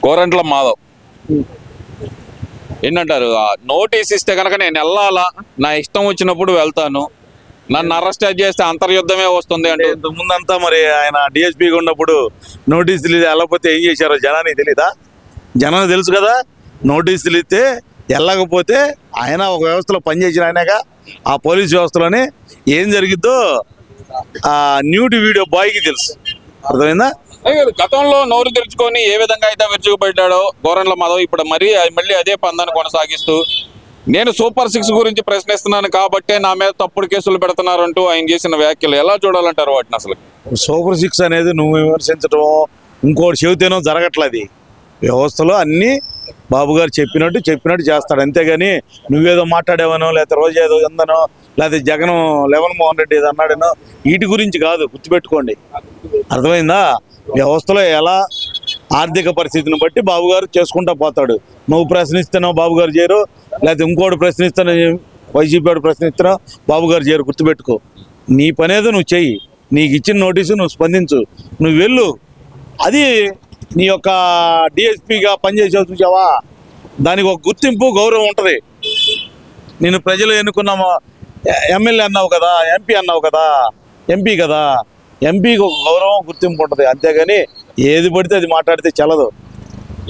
కోరంట్ల మాధవ్ ఏంటంటారు? నోటీస్ ఇస్తే కనుక నేను వెళ్ళాలా, నా ఇష్టం వచ్చినప్పుడు వెళ్తాను, నన్ను అరెస్ట్ చేస్తే అంతర్యుద్ధమే వస్తుంది అంటే ఇంతకుముందంతా మరి ఆయన డిఎస్పీగా ఉన్నప్పుడు నోటీసులు వెళ్ళకపోతే ఏం చేశారో జనానికి తెలీదా? జనానికి తెలుసు కదా. నోటీసులు ఇస్తే వెళ్ళకపోతే ఆయన ఒక వ్యవస్థలో పనిచేసిన ఆయనగా ఆ పోలీస్ వ్యవస్థలోనే ఏం జరిగిద్దో ఆ న్యూడ్ వీడియో బాయ్కి తెలుసు. అర్థమైందా? గతంలో నోరు తెరుచుకొని ఏ విధంగా అయితే విరుచుకుపడ్డాడో కోరంట్ల మాధవ్ ఇప్పుడు మళ్ళీ అదే పందాన్ని కొనసాగిస్తూ నేను సూపర్ 6 గురించి ప్రశ్నిస్తున్నాను కాబట్టే నా మీద తప్పుడు కేసులు పెడుతున్నారంటూ ఆయన చేసిన వ్యాఖ్యలు ఎలా చూడాలంటారు వాటిని? అసలు సూపర్ 6 అనేది నువ్వు విమర్శించడం ఇంకోటి చెబితేనో జరగట్లేదు. వ్యవస్థలో అన్నీ బాబు గారు చెప్పినట్టు చేస్తాడు, అంతేగాని నువ్వేదో మాట్లాడేవనో లేకపోతే రోజు ఏదో ఉందనో లేకపోతే జగన్మోహన్ రెడ్డి ఏదో అన్నాడనో వీటి గురించి కాదు, గుర్తుపెట్టుకోండి. అర్థమైందా? వ్యవస్థలో ఎలా ఆర్థిక పరిస్థితిని బట్టి బాబు గారు చేసుకుంటా పోతాడు. నువ్వు ప్రశ్నిస్తేనో బాబు గారు చేయరు, లేకపోతే ఇంకోటి ప్రశ్నిస్తానో వైసీపీ వాడు ప్రశ్నిస్తానో బాబు గారు చేయరు. గుర్తుపెట్టుకో, నీ పనేదో నువ్వు చెయ్యి, నీకు ఇచ్చిన నోటీసు నువ్వు స్పందించు, నువ్వు వెళ్ళు. అది నీ యొక్క డిఎస్పీగా పనిచేసావు చూసావా, దానికి ఒక గుర్తింపు గౌరవం ఉంటుంది. నేను ప్రజలు ఎన్నుకున్న ఎమ్మెల్యే అన్నావు కదా, ఎంపీ అన్నావు కదా, ఎంపీ కదా, ఎంపీకి ఒక గౌరవం గుర్తింపు ఉంటుంది. అంతేగాని ఏది పడితే అది మాట్లాడితే చల్లదు.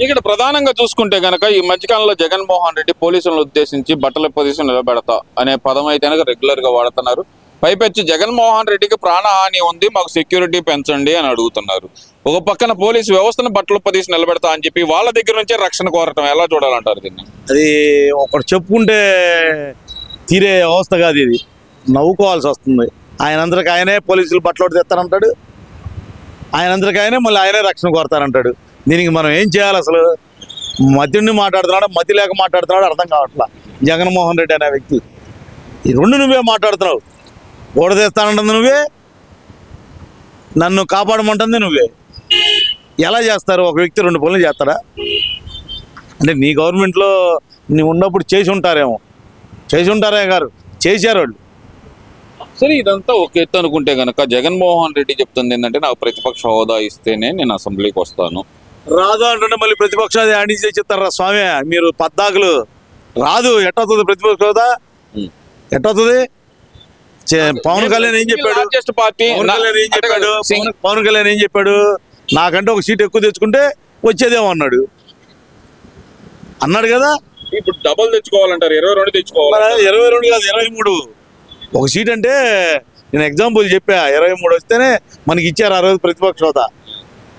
ఇక్కడ ప్రధానంగా చూసుకుంటే కనుక ఈ మధ్యకాలంలో జగన్మోహన్ రెడ్డి పోలీసులను ఉద్దేశించి బట్టల పొజిషన్ నిలబెడతా అనే పదం అయితే రెగ్యులర్ గా వాడుతున్నారు. పైపెచ్చి జగన్మోహన్ రెడ్డికి ప్రాణహాని ఉంది, మాకు సెక్యూరిటీ పెంచండి అని అడుగుతున్నారు. ఒక పక్కన పోలీసు వ్యవస్థను బట్టల పొజిషన్ నిలబెడతా అని చెప్పి వాళ్ళ దగ్గర నుంచే రక్షణ కోరటం ఎలా చూడాలంటారు దీన్ని? అది ఒకటి చెప్పుకుంటే తీరే వ్యవస్థ కాదు, ఇది నవ్వుకోవాల్సి వస్తుంది. ఆయనందరికి ఆయనే పోలీసులు బట్టలు తెస్తానంటాడు, ఆయనందరికి ఆయనే మళ్ళీ ఆయనే రక్షణ కోరతానంటాడు. దీనికి మనం ఏం చేయాలి? అసలు మధ్యుడిని మాట్లాడుతున్నాడు, మధ్య లేక మాట్లాడుతున్నాడు, అర్థం కావట్లా. జగన్మోహన్ రెడ్డి అనే వ్యక్తి ఈ రెండు నువ్వే మాట్లాడుతున్నావు. ఓడదీస్తానంటుంది నువ్వే, నన్ను కాపాడమంటుంది నువ్వే. ఎలా చేస్తారు? ఒక వ్యక్తి 2 పనులు చేస్తాడా? అంటే నీ గవర్నమెంట్లో నీ ఉన్నప్పుడు చేసి ఉంటారే గారు, చేశారు వాళ్ళు. సరే, ఇదంతా ఒక ఎత్తు అనుకుంటే కనుక జగన్మోహన్ రెడ్డి చెప్తుంది ఏంటంటే నాకు ప్రతిపక్ష హోదా ఇస్తేనే నేను అసెంబ్లీకి వస్తాను. రాదు అంటుంటే మళ్ళీ ప్రతిపక్షాది ఆడి చెప్తారా స్వామి? మీరు పద్దాకులు రాదు. ఎట్టవుతుంది ప్రతిపక్ష హోదా? ఎట్టవుతుంది? పవన్ కళ్యాణ్ ఏం చెప్పాడు? పవన్ కళ్యాణ్ ఏం చెప్పాడు? నాకంటే ఒక సీట్ ఎక్కువ తెచ్చుకుంటే వచ్చేదేమో అన్నాడు కదా. ఇప్పుడు డబుల్ తెచ్చుకోవాలంటారు, 22 తెచ్చుకోవాలి. 22 కాదు, 23. ఒక సీట్ అంటే నేను ఎగ్జాంపుల్ చెప్పా, 23 వస్తేనే మనకి ఇచ్చారు ఆ రోజు ప్రతిపక్ష హోదా.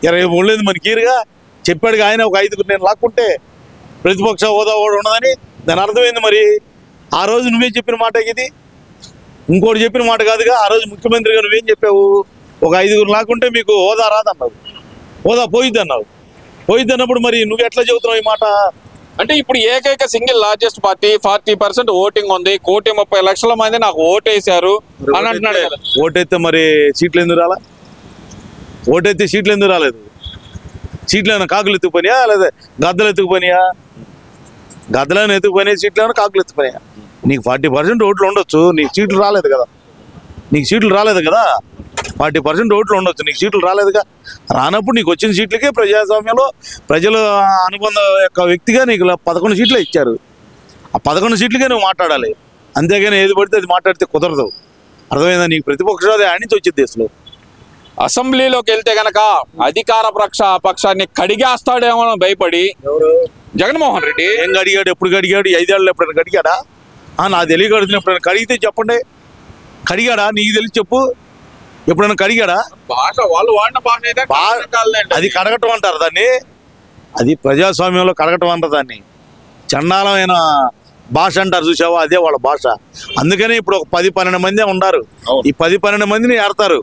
23 లేదు మనకి ఈరుగా చెప్పాడుగా ఆయన. ఒక 5 నేను లాక్కుంటే ప్రతిపక్ష హోదా కూడా ఉండదని దాని అర్థమైంది. మరి ఆ రోజు నువ్వే చెప్పిన మాట ఇది, ఇంకోటి చెప్పిన మాట కాదుగా. ఆ రోజు ముఖ్యమంత్రిగా నువ్వేం చెప్పావు? ఒక 5 లాక్కుంటే మీకు హోదా రాదన్నావు, హోదా పోయిద్ది అన్నావు. పోయిద్ది అన్నప్పుడు మరి నువ్వు ఎట్లా చెబుతున్నావు ఈ మాట? అంటే ఇప్పుడు ఏకైక సింగిల్ లార్జెస్ట్ పార్టీ 40% ఓటింగ్ ఉంది, 1,30,00,000 మంది నాకు ఓటేశారు అని అంటున్నాడు. ఓటైతే మరి సీట్లు ఎందుకు రాలా? ఓటైతే సీట్లు ఎందుకు రాలేదు? సీట్లు ఏమైనా కాకులు ఎత్తుకుపోయినాయా లేదా గద్దలు ఎత్తుకుపోయినాయా? గద్దలను ఎత్తుకుపోయినాయి, సీట్లు ఏమైనా కాకులు ఎత్తుకుపోయినాయా? నీకు 40% ఓట్లు ఉండొచ్చు, నీకు సీట్లు రాలేదు కదా. 40% ఓట్లు ఉండొచ్చు, నీకు సీట్లు రాలేదుగా. రానప్పుడు నీకు వచ్చిన సీట్లకే ప్రజాస్వామ్యంలో ప్రజల అనుబంధ యొక్క వ్యక్తిగా నీకు 11 సీట్లే ఇచ్చారు. ఆ 11 సీట్లకే నువ్వు మాట్లాడాలి, అంతేగాని ఏది పడితే అది మాట్లాడితే కుదరదు. అర్థమైందా? నీకు ప్రతిపక్షాలు ఆడించి వచ్చింది అసలు. అసెంబ్లీలోకి వెళ్తే గనక అధికార పక్షాన్ని కడిగేస్తాడేమో భయపడి జగన్మోహన్ రెడ్డి ఏం కడిగాడు? ఎప్పుడు కడిగాడు? 5 ఏళ్ళు ఎప్పుడైనా కడిగాడా? నా తెలియకడుతున్న ఎప్పుడైనా కడిగితే చెప్పండి. కడిగాడా? నీకు తెలిసి చెప్పు, ఎప్పుడైనా కడిగాడా? భాష వాళ్ళు వాడిన భాష అయితే అది కడగటం అంటారు దాన్ని. అది ప్రజాస్వామ్యంలో కడగటం అంటారు దాన్ని. చండాలమైన భాష అంటారు చూసావా, అదే వాళ్ళ భాష. అందుకని ఇప్పుడు ఒక 10-12 మంది ఉన్నారు. ఈ 10-12 మందిని ఏడతారు.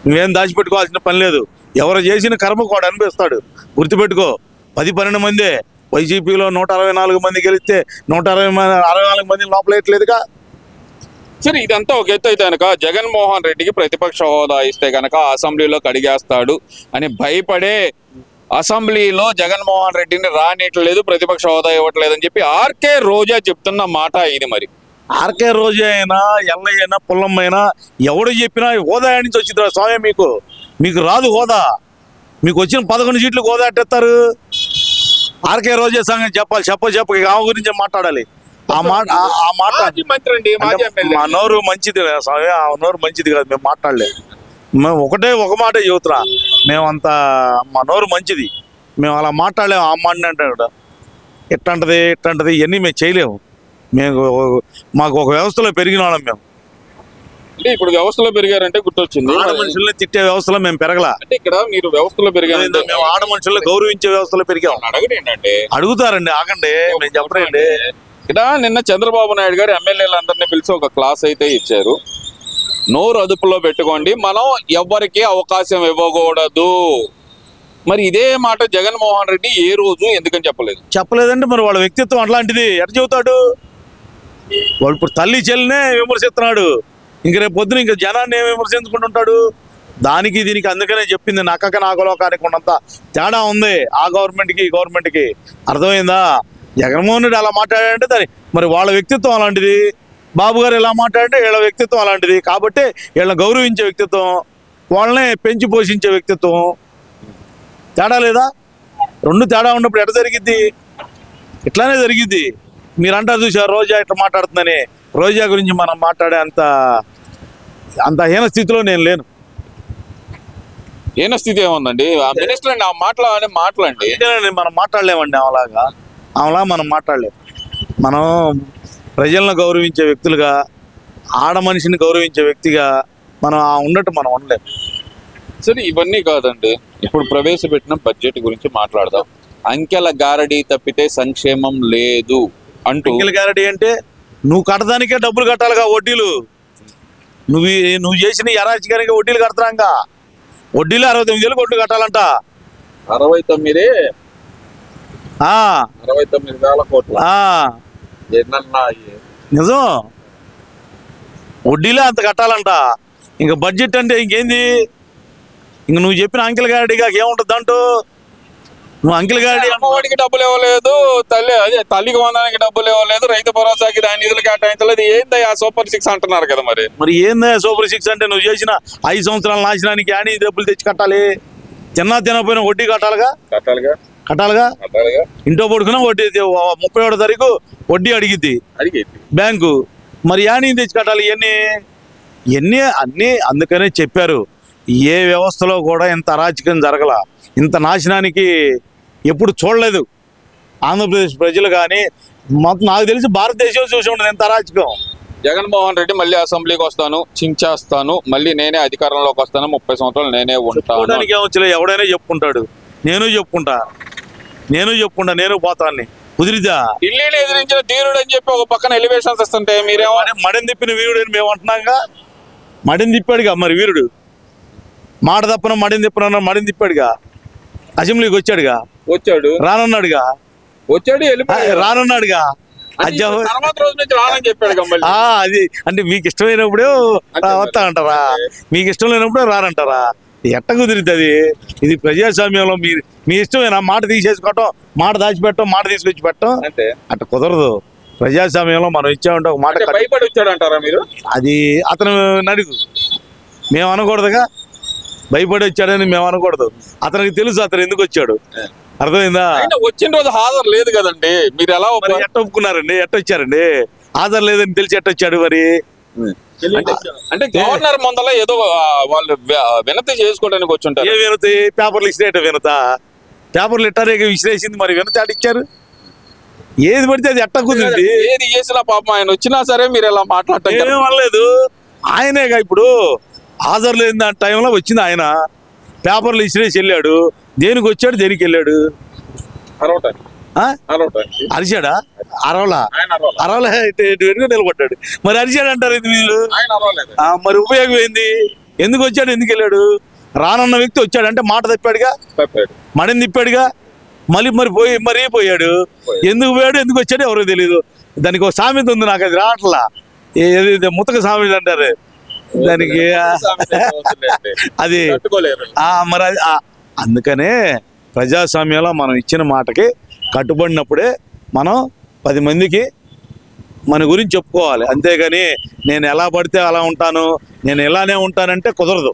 నువ్వేం దాచిపెట్టుకోవాల్సిన పని లేదు. ఎవరు చేసిన కర్మ కూడా అనిపిస్తాడు. గుర్తుపెట్టుకో, 10-12 మందే. వైసీపీలో 164 మంది గెలిస్తే 164 మంది లోపలేయట్లేదుగా. సరే, ఇదంతా ఒక ఎత్తు అయితే కనుక జగన్మోహన్ రెడ్డికి ప్రతిపక్ష హోదా ఇస్తే కనుక అసెంబ్లీలో కడిగేస్తాడు అని భయపడే అసెంబ్లీలో జగన్మోహన్ రెడ్డిని రానిట్లేదు, ప్రతిపక్ష హోదా ఇవ్వట్లేదు అని చెప్పి ఆర్కే రోజా చెప్తున్న మాట ఇది. మరి ఆర్కే రోజా అయినా ఎల్లయ్య అయినా పుల్లమ్మ అయినా ఎవడు చెప్పినా హోదా నుంచి వచ్చింది స్వామి. మీకు రాదు హోదా. మీకు వచ్చిన 11 సీట్లు హోదా ఎట్టేస్తారు? ఆర్కే రోజా సంగతి చెప్పాలి. చెప్ప ఇక ఆమె గురించి మాట్లాడాలి. ఆ మాట మాజీ మంత్రి అండి, మాజీ ఎమ్మెల్యే. మా నోరు మంచిది కాదు స్వామి, ఆ నోరు మంచిది కాదు. మేము మాట్లాడలేదు. మేము ఒక మాటే చెబుతున్నా. మేమంత మా నోరు మంచిది, మేము అలా మాట్లాడలేము. ఆ మాట అంటే కూడా ఇట్టంటది ఇవన్నీ మేము చేయలేము. మేము మాకు ఒక వ్యవస్థలో పెరిగిన వాళ్ళం. మేము అంటే ఇప్పుడు వ్యవస్థలో పెరిగారంటే గుర్తొచ్చింది, ఆడ మనుషుల్ని తిట్టే వ్యవస్థలో మేము పెరగలా. అంటే ఇక్కడ మీరు వ్యవస్థలో పెరిగారంటే మేము ఆడ మనుషుల్ని గౌరవించే వ్యవస్థలో పెరిగాం. అడగండి ఏంటంటే, అడుగుతారండి, ఆగండి, నేను చెప్పనండి. ఇక్కడ నిన్న చంద్రబాబు నాయుడు గారు ఎమ్మెల్యేలందరినీ పిలిచి ఒక క్లాస్ అయితే ఇచ్చారు. నోరు అదుపులో పెట్టుకోండి, మనం ఎవ్వరికి అవకాశం ఇవ్వకూడదు. మరి ఇదే మాట జగన్మోహన్ రెడ్డి ఏ రోజు ఎందుకని చెప్పలేదంటే మరి వాళ్ళ వ్యక్తిత్వం అట్లాంటిది. ఎట్లా చెబుతాడు వాడు? ఇప్పుడు తల్లి చెల్లినే విమర్శిస్తున్నాడు, ఇంక రేపు పొద్దున ఇంకా జనాన్ని ఏం విమర్శించుకుంటుంటాడు? దానికి దీనికి అందుకనే చెప్పింది, నక్కక నాగలోకానికి ఉన్నంత తేడా ఉంది ఆ గవర్నమెంట్కి ఈ గవర్నమెంట్కి. అర్థమైందా? జగన్మోహన్ రెడ్డి అలా మాట్లాడాడంటే దాని మరి వాళ్ళ వ్యక్తిత్వం అలాంటిది, బాబు గారు ఇలా మాట్లాడంటే వీళ్ళ వ్యక్తిత్వం అలాంటిది. కాబట్టి వీళ్ళని గౌరవించే వ్యక్తిత్వం, వాళ్ళనే పెంచి పోషించే వ్యక్తిత్వం. తేడా లేదా? రెండు తేడా ఉన్నప్పుడు ఎట్లా జరిగిద్ది? ఇట్లానే జరిగిద్ది. మీరు అంటారు చూసారు రోజా ఇట్లా మాట్లాడుతుందని. రోజా గురించి మనం మాట్లాడే అంత హీన స్థితిలో నేను లేను. ఏన స్థితి ఏముందండి? ఆ మినిస్టర్ అండి, ఆ మాట్లాడండి. మనం మాట్లాడలేమండి ఆమెలా మనం మాట్లాడలేము. మనం ప్రజలను గౌరవించే వ్యక్తులుగా, ఆడ మనిషిని గౌరవించే వ్యక్తిగా మనం ఉన్నట్టు మనం ఉండలేము. సరే, ఇవన్నీ కాదండి, ఇప్పుడు ప్రవేశపెట్టిన బడ్జెట్ గురించి మాట్లాడదాం. అంకెల గారడీ తప్పితే సంక్షేమం లేదు అంటూ. అంకెల గారడీ అంటే నువ్వు కట్టడానికే డబ్బులు కట్టాలిగా, వడ్డీలు. నువ్వు చేసిన అరాచకానికి వడ్డీలు కడతాంగా. వడ్డీలు 69,000 కోట్లు కట్టాలంట. 69,000 కోట్లు నిజం. వడ్డీలే అంత కట్టాలంట. ఇంకా బడ్జెట్ అంటే ఇంకేంది? ఇంక నువ్వు చెప్పిన అంకెల గారడీగా ఏముంటుంది అంటూ? నువ్వు అంకెల గారడీ అమ్మఒడికి డబ్బులు ఇవ్వలేదు, తల్లికి వందనానికి డబ్బులు ఇవ్వలేదు, రైతు భరోసాకి దాని నిధులు కేటాయించలేదు. ఏంది ఆ సూపర్ 6 అంటున్నారు కదా. మరి ఏందా సూపర్ 6 అంటే? నువ్వు చేసిన 5 సంవత్సరాల నాశనానికి యాని డబ్బులు తెచ్చి కట్టాలి. తినపోయినా వడ్డీ కట్టాలిగా. ఇంట్లో పడుకున్నా వడ్డీ 31వ తారీఖు వడ్డీ అడిగిద్ది బ్యాంకు. మరి యాని తెచ్చి కట్టాలి. ఇవన్నీ అన్నీ అందుకనే చెప్పారు. ఏ వ్యవస్థలో కూడా ఇంత అరాచకం జరగల, ఇంత నాశనానికి ఎప్పుడు చూడలేదు ఆంధ్రప్రదేశ్ ప్రజలు కానీ. మొత్తం నాకు తెలిసి భారతదేశం చూసి ఉండదు ఎంత అరాచకం. జగన్మోహన్ రెడ్డి మళ్ళీ అసెంబ్లీకి వస్తాను, చించేస్తాను, మళ్ళీ నేనే అధికారంలోకి వస్తాను, 30 సంవత్సరాలు నేనే ఉంటాను. ఎవడైనా చెప్పుకుంటాడు. నేను చెప్పుకుంటా, నేను పోతాన్ని. కుదిరిదా? ఢిల్లీని ఎదిరించిన ధీరుడు అని చెప్పి ఒక పక్కన ఎలివేషన్స్ ఇస్తుంటే మీరేమో మడిని తిప్పిన వీరుడు అని మేము అంటున్నాగా. మడిని తిప్పాడుగా మరి వీరుడు. మాట తప్పన మడిని తిప్పాడుగా. అసెంబ్లీకి వచ్చాడు, రానన్నాడుగా. రానన్నాడుగా. తర్వాత రోజు నుంచి రానని చెప్పాడు. అది అంటే మీకు ఇష్టమైనప్పుడే వస్తా అంటారా? మీకు ఇష్టం లేనప్పుడే రానంటారా? ఎట్ట కుదిరిద్ది? ఇది ప్రజాస్వామ్యంలో మీ ఇష్టమేనా? మాట తీసేసుకోవటం, మాట దాచిపెట్టడం, మాట తీసుకొచ్చి పెట్టడం అంటే అట్ట కుదరదు. ప్రజాస్వామ్యంలో మనం ఇచ్చామంటే ఒక మాట భయపడి వచ్చాడు అంటారా మీరు? అది అతను నడుగు, మేము అనకూడదుగా. భయపడి వచ్చాడని మేము అనకూడదు. అతనికి తెలుసు అతను ఎందుకు వచ్చాడు. అర్థమైందా? వచ్చిన రోజు హాజరు లేదు కదండి. మీరు ఎలా ఎట్ట ఒప్పుకున్నారండి? ఎట్ట వచ్చారండి? హాజరు లేదని తెలిసి ఎట్ట వచ్చాడు మరి? అంటే గవర్నర్ ముందల ఏదో వాళ్ళు వినతి చేసుకోవడానికి వచ్చి ఉంటారు. ఏ వినతి? పేపర్లు ఇచ్చినట్టు వినతా? పేపర్లు ఇట్టారే విసిరేసింది, మరి వినతి ఆడిచ్చారు. ఏది పడితే అది ఎట్ట కుదిరింది? ఏది చేసినా పాపం ఆయన వచ్చినా సరే మీరు ఎలా మాట్లాడటం ఏం అనలేదు. ఆయనేగా ఇప్పుడు హాజరు లేని దాని టైంలో వచ్చింది ఆయన. పేపర్లు ఇసిరేసి వెళ్ళాడు. దేనికి వచ్చాడు, దేనికి వెళ్ళాడు? అరిచాడా? అరవలా నిలబడ్డాడు. మరి అరిచాడు అంటారు ఇది మీరు? మరి ఉపయోగం ఏంది? ఎందుకు వచ్చాడు, ఎందుకు వెళ్ళాడు? రానన్న వ్యక్తి వచ్చాడంటే మాట తప్పాడుగా, మడిని తిప్పాడుగా. మరీ పోయాడు. ఎందుకు పోయాడు, ఎందుకు వచ్చాడు ఎవరో తెలియదు. దానికి ఒక సామెత ఉంది, నాకు అది రావట్లా. ఏది ముతక సామెత అంటారు దానికి. అది మరి అందుకనే ప్రజాస్వామ్యంలో మనం ఇచ్చిన మాటకి కట్టుబడినప్పుడే మనం 10 మందికి మన గురించి చెప్పుకోవాలి. అంతేగాని నేను ఎలా పడితే అలా ఉంటాను, నేను ఇలానే ఉంటానంటే కుదరదు.